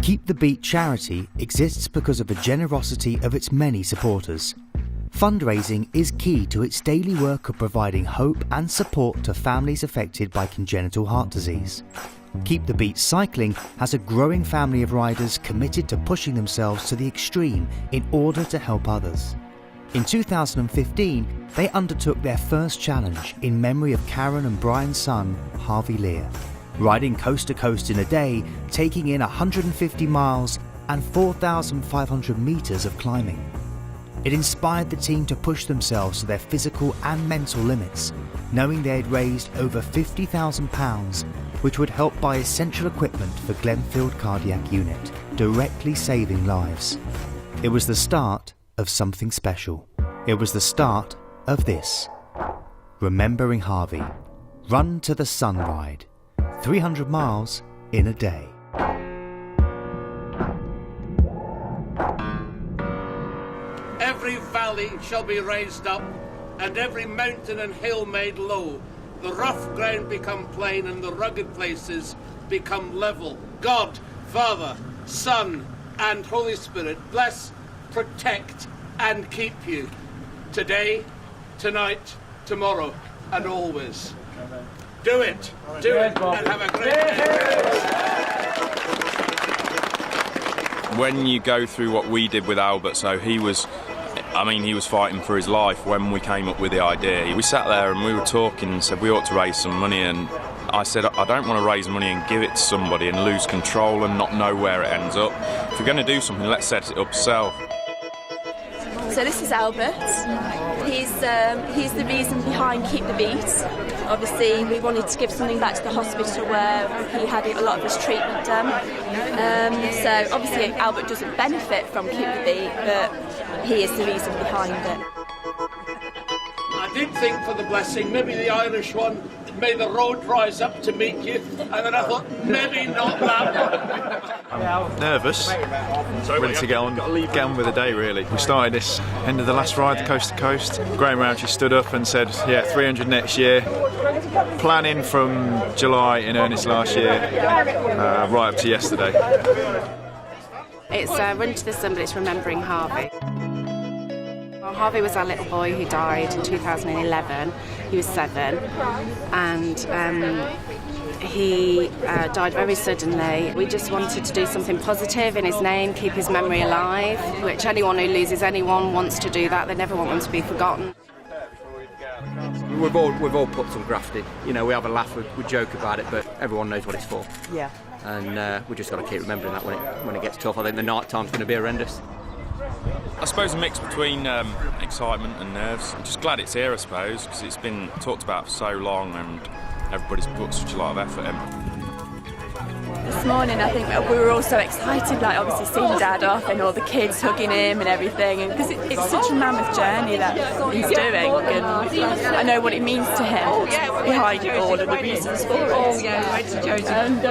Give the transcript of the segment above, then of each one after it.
Keep the Beat charity exists because of the generosity of its many supporters. Fundraising is key to its daily work of providing hope and support to families affected by congenital heart disease. Keep the Beat Cycling has a growing family of riders committed to pushing themselves to the extreme in order to help others. In 2015, they undertook their first challenge in memory of Karen and Brian's son, Harvey Lear, riding coast to coast in a day, taking in 150 miles and 4,500 metres of climbing. It inspired the team to push themselves to their physical and mental limits, knowing they had raised over £50,000, which would help buy essential equipment for Glenfield Cardiac Unit, directly saving lives. It was the start of something special. It was the start of this. Remembering Harvey. Run to the Sun ride. 300 miles in a day. Every valley shall be raised up, and every mountain and hill made low. The rough ground become plain, and the rugged places become level. God, Father, Son, and Holy Spirit, bless, protect, and keep you. Today, tonight, tomorrow, and always. Do it. Do it, and have a great day. When you go through what we did with Albert, so he was fighting for his life when we came up with the idea. We sat there and we were talking and said we ought to raise some money, and I said I don't want to raise money and give it to somebody and lose control and not know where it ends up. If we're going to do something, let's set it up ourselves. So this is Albert. He's the reason behind Keep the Beat. Obviously, we wanted to give something back to the hospital where he had a lot of his treatment done. So obviously, Albert doesn't benefit from Keep the Beat, but he is the reason behind it. I did think for the blessing, maybe the Irish one, may the road rise up to meet you, and then I thought, maybe not that one. Nervous, ready to get on with the day really. We started this end of the last ride, the coast to coast. Graham Roundtree stood up and said, yeah, 300 next year. Planning from July in earnest last year, right up to yesterday. It's Run to the Sun, but it's Remembering Harvey. Well, Harvey was our little boy who died in 2011. He was 7, and he died very suddenly. We just wanted to do something positive in his name, keep his memory alive, which anyone who loses anyone wants to do that. They never want them to be forgotten. We've all put some graft in. You know, we have a laugh, we joke about it, but everyone knows what it's for. Yeah. And we just got to keep remembering that when it gets tough. I think the night time's going to be horrendous. I suppose a mix between excitement and nerves. I'm just glad it's here, I suppose, because it's been talked about for so long and everybody's put such a lot of effort in. This morning, I think we were all so excited, like obviously seeing Dad off and all the kids hugging him and everything, and because it's such a mammoth journey that he's doing, and I know what it means to him behind it all and the reasons for it. Oh yeah, right to Josie. And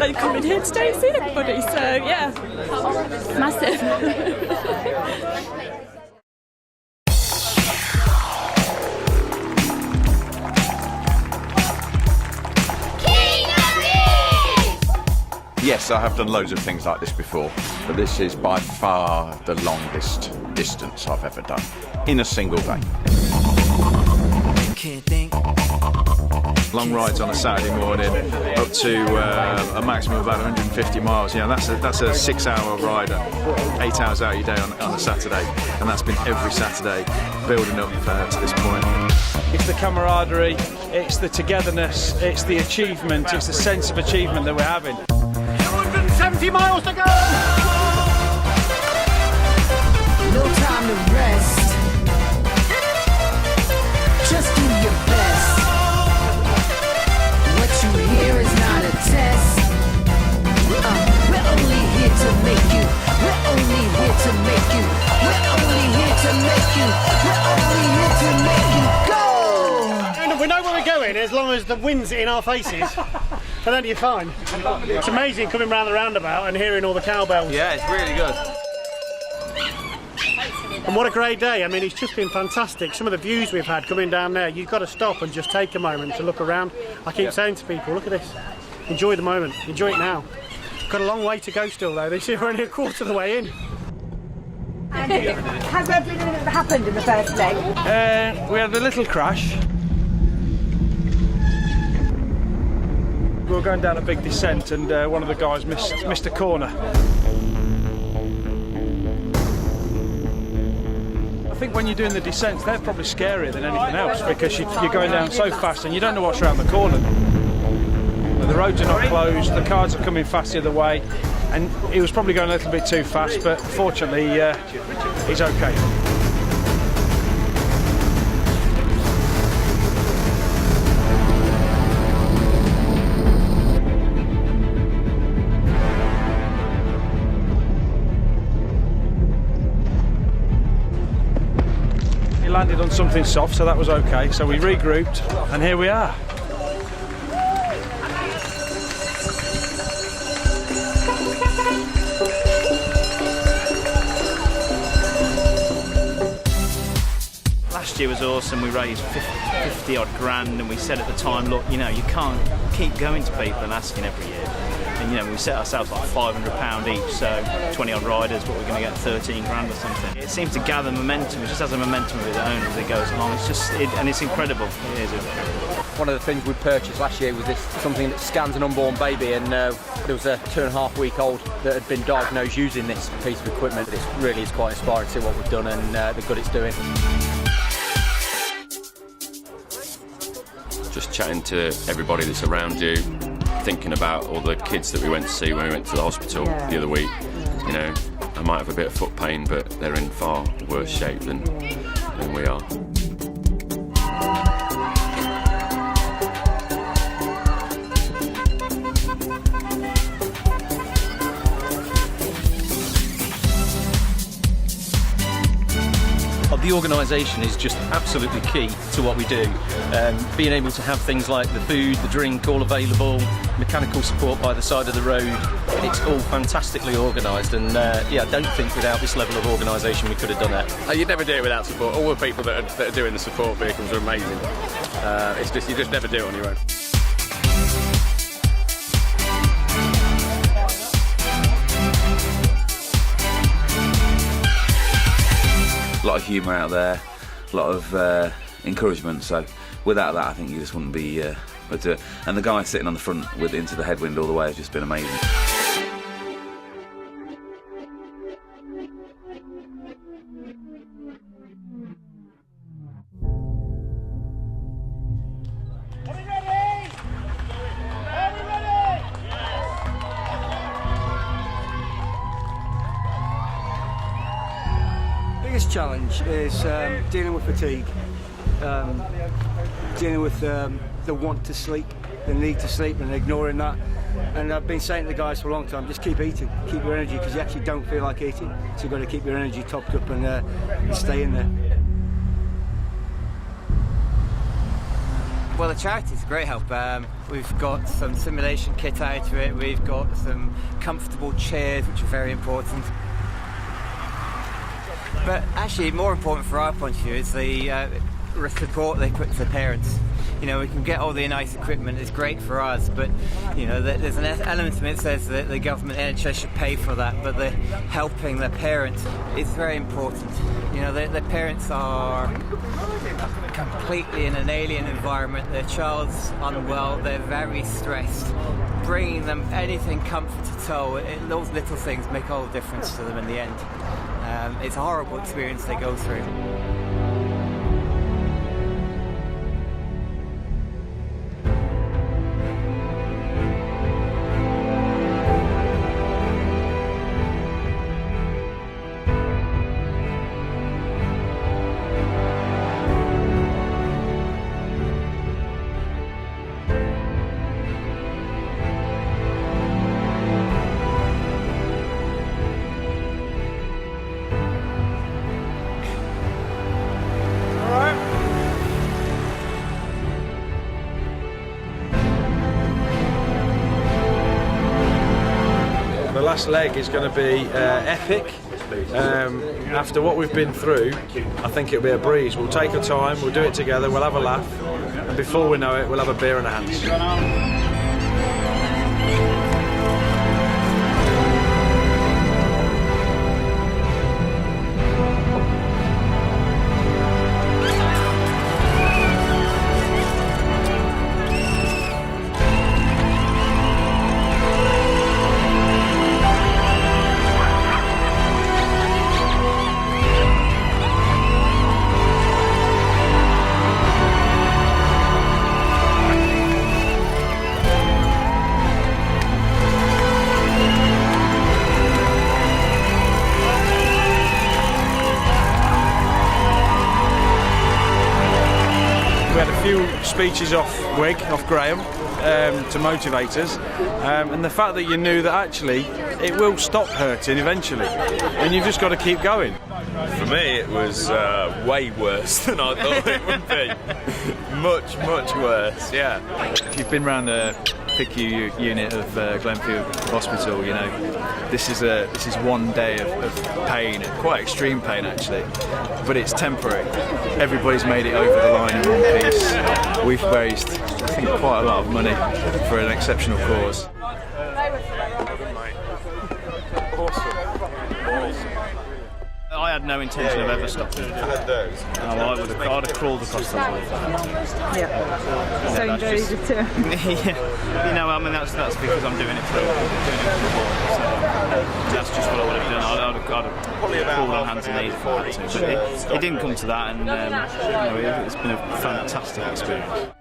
they coming here today to see everybody, so yeah, massive. Yes, I have done loads of things like this before, but this is by far the longest distance I've ever done in a single day. Long rides on a Saturday morning, up to a maximum of about 150 miles. You know, that's a 6-hour ride, 8 hours out of your day on a Saturday, and that's been every Saturday building up to this point. It's the camaraderie, it's the togetherness, it's the achievement, it's the sense of achievement that we're having. 270 miles to go! No time to rest. Just do your best. What you hear is not a test. We're only here to make you. We're only here to make you. We're only here to make you. We're only here to make you go. We know where we're going as long as the wind's in our faces. And then you're fine. It's amazing coming round the roundabout and hearing all the cowbells. Yeah, it's really good. And what a great day. I mean, it's just been fantastic. Some of the views we've had coming down there, you've got to stop and just take a moment to look around. I keep saying to people, look at this. Enjoy the moment. Enjoy it now. Got a long way to go still though. This year we're only a quarter of the way in. Andy, has everything that happened in the first leg? We had a little crash. We were going down a big descent and one of the guys missed a corner. I think when you're doing the descents, they're probably scarier than anything else because you're going down so fast and you don't know what's around the corner. The roads are not closed, the cars are coming fast the other way, and he was probably going a little bit too fast, but fortunately he's okay. He landed on something soft, so that was okay, so we regrouped, and here we are. Last year was awesome. We raised 50 odd grand, and we said at the time, look, you know, you can't keep going to people and asking every year. And you know, we set ourselves like £500 each, so 20 odd riders, but we're going to get 13 grand or something. It seems to gather momentum. It just has a momentum of its own as it goes along. It's just, and it's incredible. It is incredible. One of the things we purchased last year was this, something that scans an unborn baby, and there was a 2.5-week-old that had been diagnosed using this piece of equipment. It really is quite inspiring to see what we've done and the good it's doing. Just chatting to everybody that's around you, thinking about all the kids that we went to see when we went to the hospital the other week. You know, I might have a bit of foot pain, but they're in far worse shape than we are. The organisation is just absolutely key to what we do. Being able to have things like the food, the drink all available, mechanical support by the side of the road, it's all fantastically organised, and yeah, I don't think without this level of organisation we could have done that. You'd never do it without support. All the people that are doing the support vehicles are amazing. It's just, you just never do it on your own. A lot of humour out there, a lot of encouragement, so without that I think you just wouldn't be able to do it. And the guy sitting on the front with into the headwind all the way has just been amazing. Biggest challenge is dealing with fatigue, dealing with the want to sleep, the need to sleep, and ignoring that. And I've been saying to the guys for a long time, just keep eating, keep your energy, because you actually don't feel like eating, so you've got to keep your energy topped up and stay in there. Well, the charity's a great help. We've got some simulation kit out of it, we've got some comfortable chairs, which are very important. But actually, more important for our point of view is the support they put to the parents. You know, we can get all the nice equipment, it's great for us, but you know, there's an element of it that says that the government, NHS should pay for that, but the helping the parents is very important. You know, the parents are completely in an alien environment, their child's unwell, they're very stressed. Bringing them anything comfort at all, those little things make all the difference to them in the end. It's a horrible experience they go through. The last leg is going to be epic. After what we've been through, I think it'll be a breeze. We'll take our time, we'll do it together, we'll have a laugh, and before we know it, we'll have a beer in our hands. few speeches off Graham to motivate us, and the fact that you knew that actually it will stop hurting eventually, and you've just got to keep going. For me, it was way worse than I thought it would be. Much worse, yeah. If you've been round the PICU unit of Glenfield Hospital, you know this is one day of pain, quite extreme pain actually, but it's temporary. Everybody's made it over the line in one piece. We've raised, I think, quite a lot of money for an exceptional cause. I had no intention of ever stopping. I'd have crawled across the line. Yeah. So enjoyed it too. Yeah. You know, I mean, that's because I'm doing it for the board. So that's just what I would have done. I'd have crawled on hands and knees if I had to. But it didn't come to that, and you know, it's been a fantastic experience.